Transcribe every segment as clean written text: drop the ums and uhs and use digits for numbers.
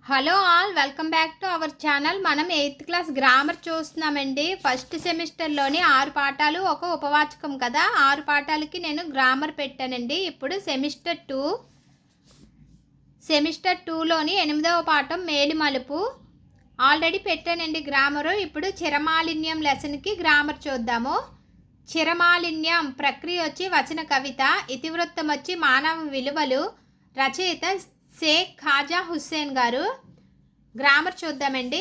Hello all, welcome back to our channel. మనం 8th class grammar చూస్తున్నామండి. First సెమిస్టర్లోని 6 పాఠాలు ఒక ఉపవాచకం కదా. 6 పాఠాలకి నేను గ్రామర్ పెట్టానండి. ఇప్పుడు సెమిస్టర్ 2లోని 8వ పాఠం మేలిమలుపు ఆల్రెడీ పెట్టానండి గ్రామరు. ఇప్పుడు చిరమాలిన్యం లెసన్కి గ్రామర్ చూద్దాము. చిరమాలిన్యం ప్రక్రియ వచ్చి వచన కవిత, ఇతివృత్తం వచ్చి మానవ విలువలు, రచయిత షేక్ ఖాజా హుస్సేన్ గారు. గ్రామర్ చూద్దామండి.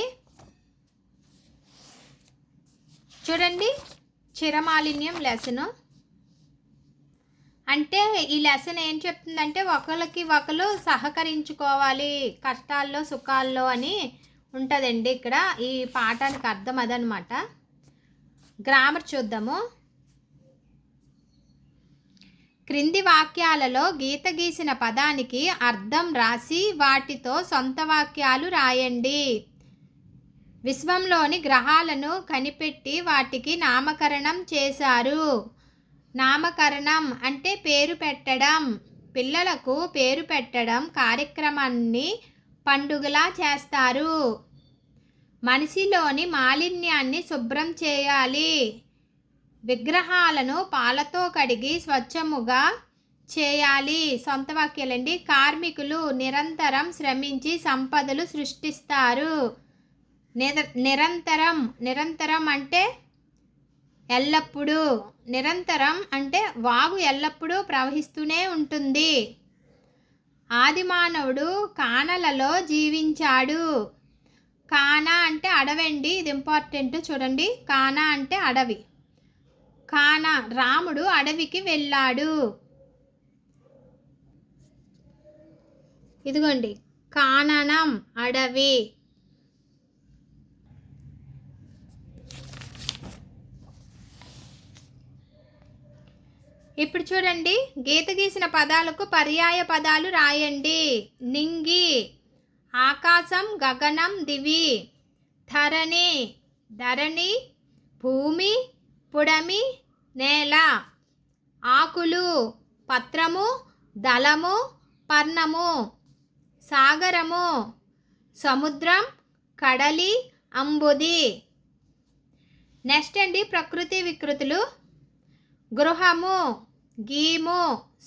చూడండి, చిరమాలిన్యం లెసను అంటే ఈ లెసన్ ఏం చెప్తుందంటే ఒకరికి ఒకరు సహకరించుకోవాలి కష్టాల్లో సుఖాల్లో అని ఉంటుందండి. ఇక్కడ ఈ పాఠానికి అర్థం అదనమాట. గ్రామర్ చూద్దాము. క్రింది వాక్యాలలో గీత గీసిన పదానికి అర్థం రాసి వాటితో సొంత వాక్యాలు రాయండి. విశ్వంలోని గ్రహాలను కనిపెట్టి వాటికి నామకరణం చేశారు. నామకరణం అంటే పేరు పెట్టడం. పిల్లలకు పేరు పెట్టడం కార్యక్రమాన్ని పండుగలా చేస్తారు. మనిషిలోని మాలిన్యాన్ని శుభ్రం చేయాలి. విగ్రహాలను పాలతో కడిగి స్వచ్ఛముగా చేయాలి. సొంత వాక్యాలండి. కార్మికులు నిరంతరం శ్రమించి సంపదలు సృష్టిస్తారు. నిరంతరం అంటే ఎల్లప్పుడూ. నిరంతరం అంటే వాగు ఎల్లప్పుడూ ప్రవహిస్తూనే ఉంటుంది. ఆదిమానవుడు కానలలో జీవించాడు. కానా అంటే అడవండి, ఇది ఇంపార్టెంట్ చూడండి. కానా అంటే అడవి. కానా రాముడు అడవికి వెళ్ళాడు. ఇదిగోండి, కాననం అడవి. ఇప్పుడు చూడండి, గీత గీసిన పదాలకు పర్యాయ పదాలు రాయండి. నింగి ఆకాశం, గగనం, దివి. ధరణి ధరణి, భూమి, పుడమి, నేల. ఆకులు పత్రము, దళము, పర్ణము. సాగరము సముద్రం, కడలి, అంబుది. నెక్స్ట్ అండి, ప్రకృతి వికృతులు. గృహము, గీము,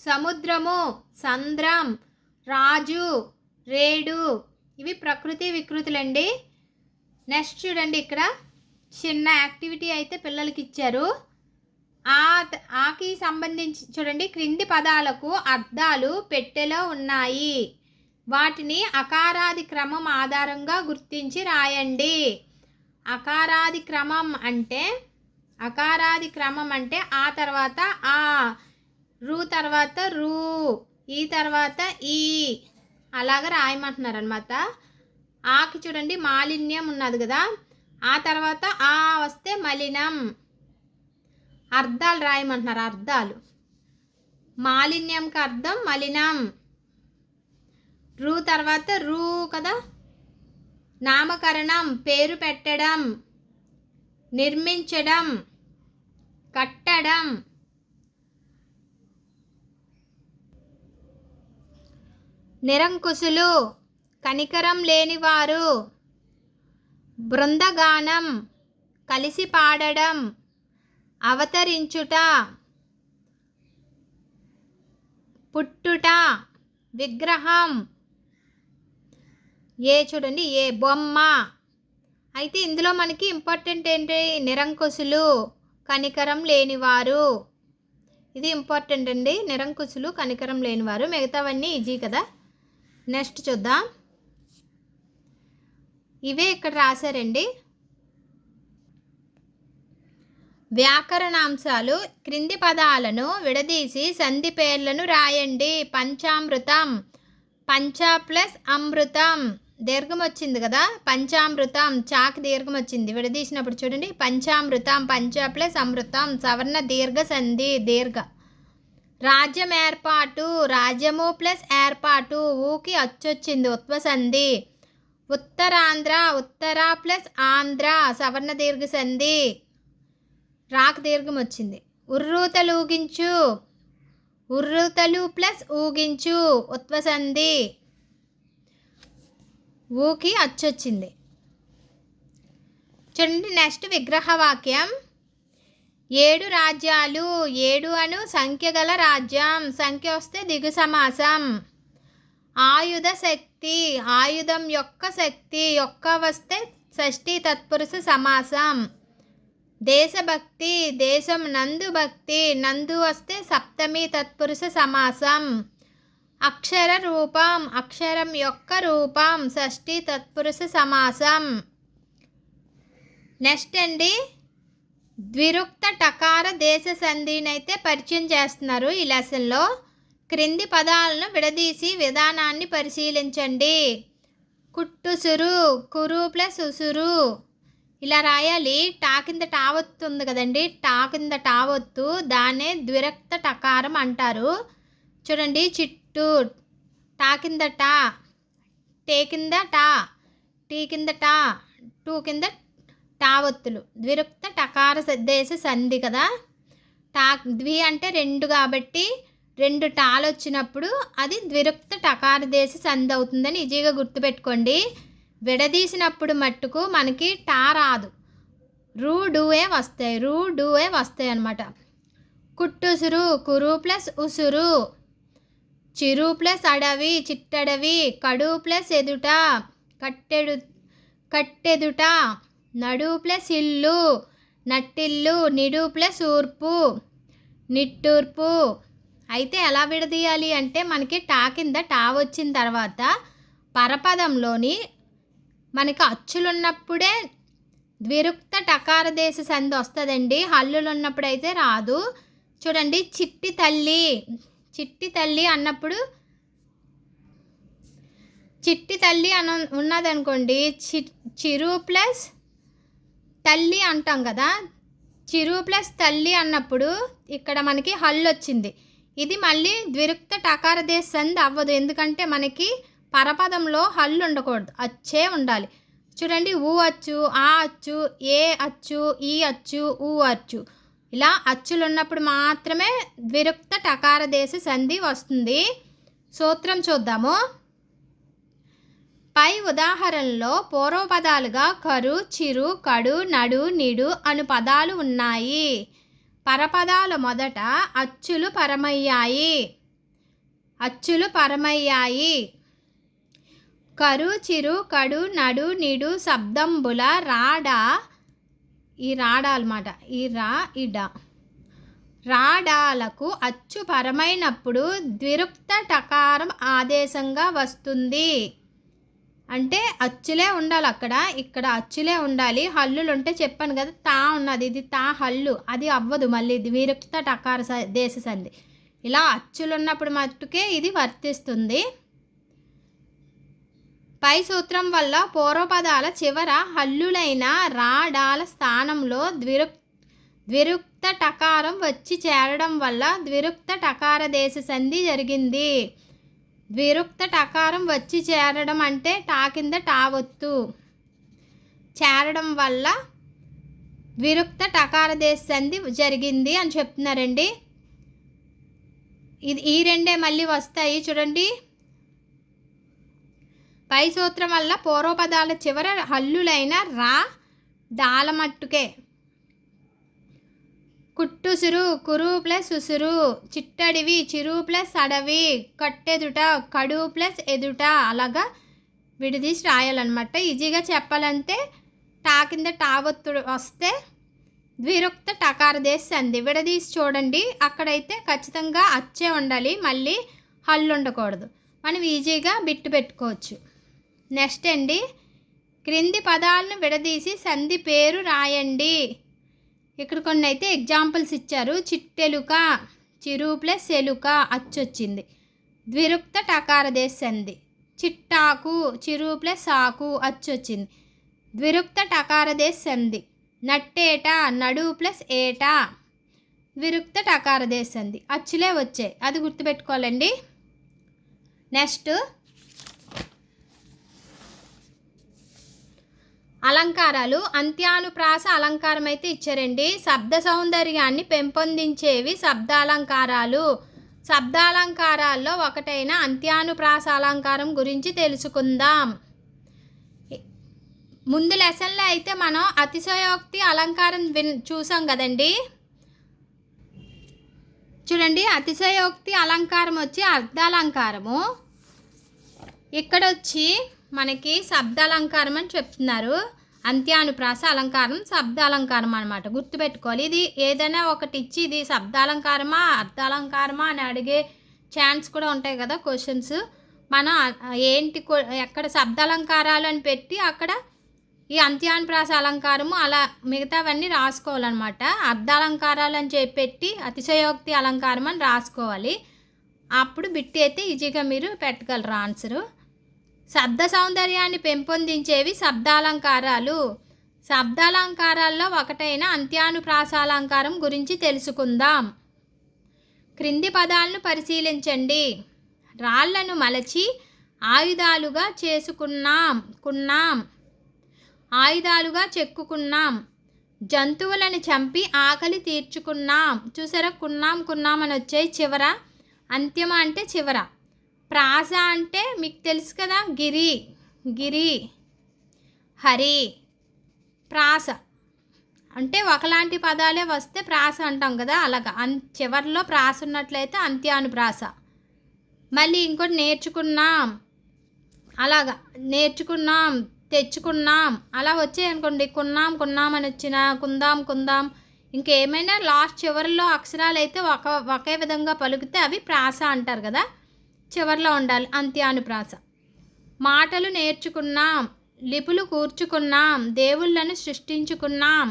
సముద్రము, సంద్రం, రాజు, రేడు. ఇవి ప్రకృతి వికృతులండి. నెక్స్ట్ చూడండి, ఇక్కడ చిన్న యాక్టివిటీ అయితే పిల్లలకి ఇచ్చారు. ఆకి సంబంధించి చూడండి, క్రింది పదాలకు అర్థాలు పెట్టెలో ఉన్నాయి. వాటిని అకారాది క్రమం ఆధారంగా గుర్తించి రాయండి. అకారాది క్రమం అంటే ఆ తర్వాత ఆ, రు తర్వాత రు, ఈ తర్వాత ఈ, అలాగా రాయమంటున్నారు అనమాట. ఆకి చూడండి మాలిన్యం ఉన్నది కదా, ఆ తర్వాత ఆ వస్తే మలినం. అర్థాలు రాయమంటున్నారు. అర్థాలు మాలిన్యంకి అర్థం మలినం. రు తర్వాత రు కదా. నామకరణం పేరు పెట్టడం, నిర్మించడం, కట్టడం. నిరంకుశులు కనికరం లేనివారు. బృందగానం కలిసి పాడడం, అవతరించుట, పుట్టుట, విగ్రహం. చూడండి, బొమ్మ. అయితే ఇందులో మనకి ఇంపార్టెంట్ ఏంటి? నిరంకుశులు, కనికరం లేనివారు. ఇది ఇంపార్టెంట్ అండి. నిరంకుశులు, కనికరం లేనివారు. మిగతావన్నీ ఈజీ కదా. నెక్స్ట్ చూద్దాం. ఇవే ఇక్కడ రాశారండి. వ్యాకరణాంశాలు. క్రింది పదాలను విడదీసి సంధి పేర్లను రాయండి. పంచామృతం, పంచ ప్లస్ అమృతం. దీర్ఘం వచ్చింది కదా, పంచామృతం. చాకి దీర్ఘం వచ్చింది, విడదీసినప్పుడు చూడండి. పంచామృతం, పంచ ప్లస్ అమృతం. సవర్ణ దీర్ఘ సంధి, దీర్ఘ. రాజ్యం ఏర్పాటు, రాజ్యము ప్లస్ ఏర్పాటు. ఊకి అచ్చొచ్చింది, ఉత్వ సంధి. ఉత్తరాంధ్ర, ఉత్తర ప్లస్ ఆంధ్ర. సవర్ణ దీర్ఘ సంధి, రాక్ దీర్ఘం వచ్చింది. ఉర్రూతలూగించు, ఉర్రూతలు ప్లస్ ఊగించు, ఉత్వ సంధి. ఊకి అచ్చొచ్చింది. చూడండి నెక్స్ట్ విగ్రహవాక్యం. 7 రాజ్యాలు, 7 అను సంఖ్య గల రాజ్యం, సంఖ్య వస్తే దిగు సమాసం. ఆయుధ శక్తి, ఆయుధం యొక్క శక్తి, యొక్క వస్తే షష్ఠీ తత్పురుష సమాసం. దేశభక్తి, దేశం నందు భక్తి, నందు వస్తే సప్తమి తత్పురుష సమాసం. అక్షర రూపం, అక్షరం యొక్క రూపం, షష్ఠీ తత్పురుష సమాసం. నెక్స్ట్ అండి ద్విరుక్త టకార దేశ సంధిని అయితే పరిచయం చేస్తున్నారు ఈ లెసన్లో. క్రింది పదాలను విడదీసి విధానాన్ని పరిశీలించండి. కుట్టుసురు, కురు ప్లస్ ఉసురు ఇలా రాయాలి. టా కింద టావొత్తు ఉంది కదండి, టా కింద టావొత్తు, దాన్నే ద్విరక్త టకారం అంటారు. చూడండి చిట్టు, టా కింద టా, టే కింద టా, టీ కింద టా, టూ కింద టావొత్తులు, ద్విరుక్త టకార దేశ సంధి కదా. ద్వి అంటే 2 కాబట్టి 2 టాలు వచ్చినప్పుడు అది ద్విరుక్త టకార దేశ సంధి అవుతుందని ఈజీగా గుర్తుపెట్టుకోండి. విడదీసినప్పుడు మట్టుకు మనకి టా రాదు, రూడువే వస్తాయి అన్నమాట. కుట్టుసురు, కురు ప్లస్ ఉసురు. చిరు ప్లస్ అడవి, చిట్టడవి. కడు ప్లస్ ఎదుట, కట్టెదుట. నడు ప్లస్ ఇల్లు, నట్టిల్లు. నిడు ప్లస్ ఊర్పు, నిట్టూర్పు. అయితే ఎలా విడదీయాలి అంటే మనకి టా కింద టా వచ్చిన తర్వాత పరపదంలోని మనకి అచ్చులు ఉన్నప్పుడే ద్విరుక్త టకార దేశ సంధి వస్తుందండి, హల్లులు ఉన్నప్పుడు అయితే రాదు. చూడండి చిట్టి తల్లి, చిట్టి తల్లి అన్నప్పుడు చిట్టి తల్లి ఉన్నదనుకోండి, చిరు ప్లస్ తల్లి అంటాం కదా. చిరు ప్లస్ తల్లి అన్నప్పుడు ఇక్కడ మనకి హల్లు వచ్చింది. ఇది మళ్ళీ ద్విరుక్త టకార దేశ సంధి అవ్వదు, ఎందుకంటే మనకి పరపదంలో హల్లు ఉండకూడదు, అచ్చే ఉండాలి. చూడండి ఊ అచ్చు, ఆ అచ్చు, ఏ అచ్చు, ఈ అచ్చు, ఊ అచ్చు, ఇలా అచ్చులు ఉన్నప్పుడు మాత్రమే ద్విరుక్త టకార దేశ సంధి వస్తుంది. సూత్రం చూద్దాము. పై ఉదాహరణలో పూర్వపదాలుగా కరు, చిరు, కడు, నడు, నిడు అను పదాలు ఉన్నాయి. పరపదాల మొదట అచ్చులు పరమయ్యాయి. కరు, చిరు, కడు, నడు, నిడు శబ్దంబుల రాడ, ఈ రాడ అన్నమాట, ఈ రా ఇడ, రాడాలకు అచ్చు పరమైనప్పుడు ద్విరుక్త టకారం ఆదేశంగా వస్తుంది. అంటే అచ్చులే ఉండాలి, ఇక్కడ అచ్చులే ఉండాలి. హల్లులు ఉంటే చెప్పాను కదా, తా ఉన్నది, ఇది తా హల్లు, అది అవ్వదు మళ్ళీ ద్విరుక్త టకార దేశ సంధి. ఇలా అచ్చులు ఉన్నప్పుడు మట్టుకే ఇది వర్తిస్తుంది. పై సూత్రం వల్ల పూర్వపదాల చివర హల్లులైన రాడాల స్థానంలో ద్విరుక్త టకారం వచ్చి చేరడం వల్ల ద్విరుక్త టకార దేశ సంధి జరిగింది. ద్విరుక్త టకారం వచ్చి చేరడం అంటే టా కింద టావొత్తు, చేరడం వల్ల ద్విరుక్త టకార దేశ సంధి జరిగింది అని చెప్తున్నారండి. ఈ రెండే మళ్ళీ వస్తాయి చూడండి. పై సూత్రం వల్ల పూర్వపదాల చివర హల్లులైన రా డాల మట్టుకే. కుట్టుసురు, కురు ప్లస్ ఉసురు. చిట్టడివి, చిరు ప్లస్ అడవి. కట్టెదుట, కడు ప్లస్ ఎదుట. అలాగా విడదీసి రాయాలన్నమాట. ఈజీగా చెప్పాలంటే టా కింద టావొత్తు వస్తే ద్విరుక్త టకార దేశ సంధి. విడదీసి చూడండి, అక్కడైతే ఖచ్చితంగా అచ్చే ఉండాలి, మళ్ళీ హల్లు ఉండకూడదు. మనం ఈజీగా బిట్టు పెట్టుకోవచ్చు. నెక్స్ట్ అండి క్రింది పదాలను విడదీసి సంధి పేరు రాయండి. ఇక్కడ కొన్ని అయితే ఎగ్జాంపుల్స్ ఇచ్చారు. చిట్టెలుక, చిరు ప్లస్ ఎలుక అచ్చొచ్చింది, ద్విరుక్త టకార దేశ సంధి. చిట్టాకు, చిరు ప్లస్ ఆకు అచ్చొచ్చింది, ద్విరుక్త టకార దేశ సంధి. నట్టేట, నడు ప్లస్ ఏట, ద్విరుక్త టకార దేశ సంధి. అచ్చులే వచ్చాయి, అది గుర్తుపెట్టుకోవాలండి. నెక్స్ట్ అలంకారాలు. అంత్యానుప్రాస అలంకారం అయితే ఇచ్చారండి. శబ్ద సౌందర్యాన్ని పెంపొందించేవి శబ్దాలంకారాలు. శబ్దాలంకారాల్లో ఒకటైన అంత్యానుప్రాస అలంకారం గురించి తెలుసుకుందాం. ముందు లెసన్లో అయితే మనం అతిశయోక్తి అలంకారం చూసాం కదండి. చూడండి, అతిశయోక్తి అలంకారం వచ్చి అర్ధాలంకారము, ఇక్కడ వచ్చి మనకి శబ్దాలంకారం అని చెప్తున్నారు. అంత్యానుప్రాస అలంకారం శబ్దాలంకారం అనమాట, గుర్తుపెట్టుకోవాలి. ఇది ఏదైనా ఒకటి ఇచ్చి ఇది శబ్దాలంకారమా అర్ధాలంకారమా అని అడిగే ఛాన్స్ కూడా ఉంటాయి కదా క్వశ్చన్స్. మనం ఏంటి ఎక్కడ శబ్దాలంకారాలు అని పెట్టి అక్కడ ఈ అంత్యానుప్రాస అలంకారము అలా మిగతావన్నీ రాసుకోవాలన్నమాట. అర్ధాలంకారాలు అని చెప్పి అతిశయోక్తి అలంకారం అని రాసుకోవాలి. అప్పుడు బిట్టి అయితే ఈజీగా మీరు పెట్టగలరు ఆన్సరు. శబ్ద సౌందర్యాన్ని పెంపొందించేవి శబ్దాలంకారాలు. శబ్దాలంకారాల్లో ఒకటైన అంత్యానుప్రాసాలంకారం గురించి తెలుసుకుందాం. క్రింది పదాలను పరిశీలించండి. రాళ్లను మలచి ఆయుధాలుగా కున్నాం, ఆయుధాలుగా చెక్కుకున్నాం. జంతువులను చంపి ఆకలి తీర్చుకున్నాం. చూసారా, కున్నాం అని వచ్చాయి. చివర అంత్యమ అంటే చివర. ప్రాస అంటే మీకు తెలుసు కదా, గిరి, హరి. ప్రాస అంటే ఒకలాంటి పదాలే వస్తే ప్రాస అంటాం కదా, అలాగా చివరిలో ప్రాస ఉన్నట్లయితే అంత్యానుప్రాస. మళ్ళీ ఇంకోటి నేర్చుకున్నాం, అలాగా నేర్చుకున్నాం, తెచ్చుకున్నాం అలా వచ్చాయి అనుకోండి. కున్నాం అని వచ్చిన కుందాం, ఇంకేమైనా లాస్ట్ చివరిలో అక్షరాలు అయితే ఒకే విధంగా పలుకుతే అవి ప్రాస అంటారు కదా, చివరిలో ఉండాలి అంత్యానుప్రాస. మాటలు నేర్చుకున్నాం, లిపులు కూర్చుకున్నాం, దేవుళ్ళను సృష్టించుకున్నాం.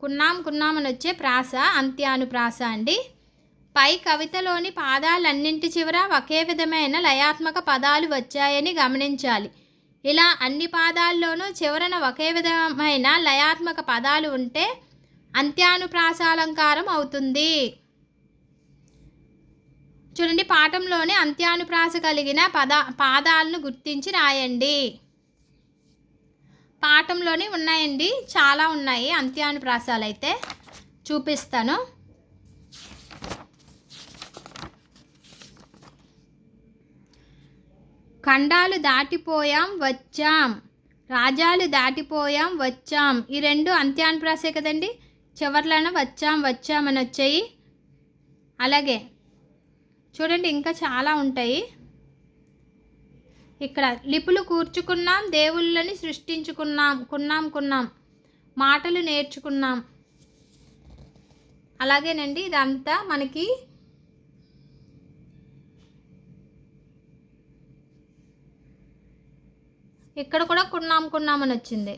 కున్నాం అని వచ్చే ప్రాస అంత్యానుప్రాస అండి. పై కవితలోని పాదాలన్నింటి చివర ఒకే విధమైన లయాత్మక పదాలు వచ్చాయని గమనించాలి. ఇలా అన్ని పాదాల్లోనూ చివరన ఒకే విధమైన లయాత్మక పదాలు ఉంటే అంత్యానుప్రాసాలంకారం అవుతుంది. చూడండి, పాఠంలోని అంత్యానుప్రాస కలిగిన పాదాలను గుర్తించి రాయండి. పాఠంలోని ఉన్నాయండి, చాలా ఉన్నాయి అంత్యానుప్రాసాలు. అయితే చూపిస్తాను. ఖండాలు దాటిపోయాం వచ్చాం, రాజాలు దాటిపోయాం వచ్చాం. ఈ రెండు అంత్యానుప్రాసే కదండి, చివర్లను వచ్చాం అని వచ్చాయి. అలాగే చూడండి, ఇంకా చాలా ఉంటాయి. ఇక్కడ లిపులు కూర్చుకున్నాం, దేవుళ్ళని సృష్టించుకున్నాం, కున్నాం, మాటలు నేర్చుకున్నాం. అలాగేనండి, ఇదంతా మనకి ఇక్కడ కూడా కున్నాం అని వచ్చింది.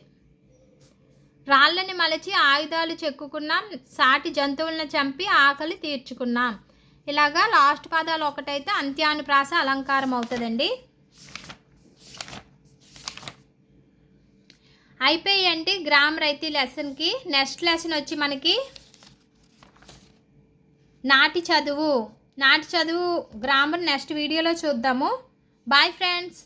రాళ్ళని మలచి ఆయుధాలు చెక్కుకున్నాం, సాటి జంతువులను చంపి ఆకలి తీర్చుకున్నాం. ఇలాగా లాస్ట్ పదాలు ఒకటైతే అంత్యానుప్రాస అలంకారం అవుతుందండి. అయిపోయాయండి గ్రామర్ అయితే లెసన్కి. నెక్స్ట్ లెసన్ వచ్చి మనకి నాటి చదువు గ్రామర్ నెక్స్ట్ వీడియోలో చూద్దాము. Bye friends.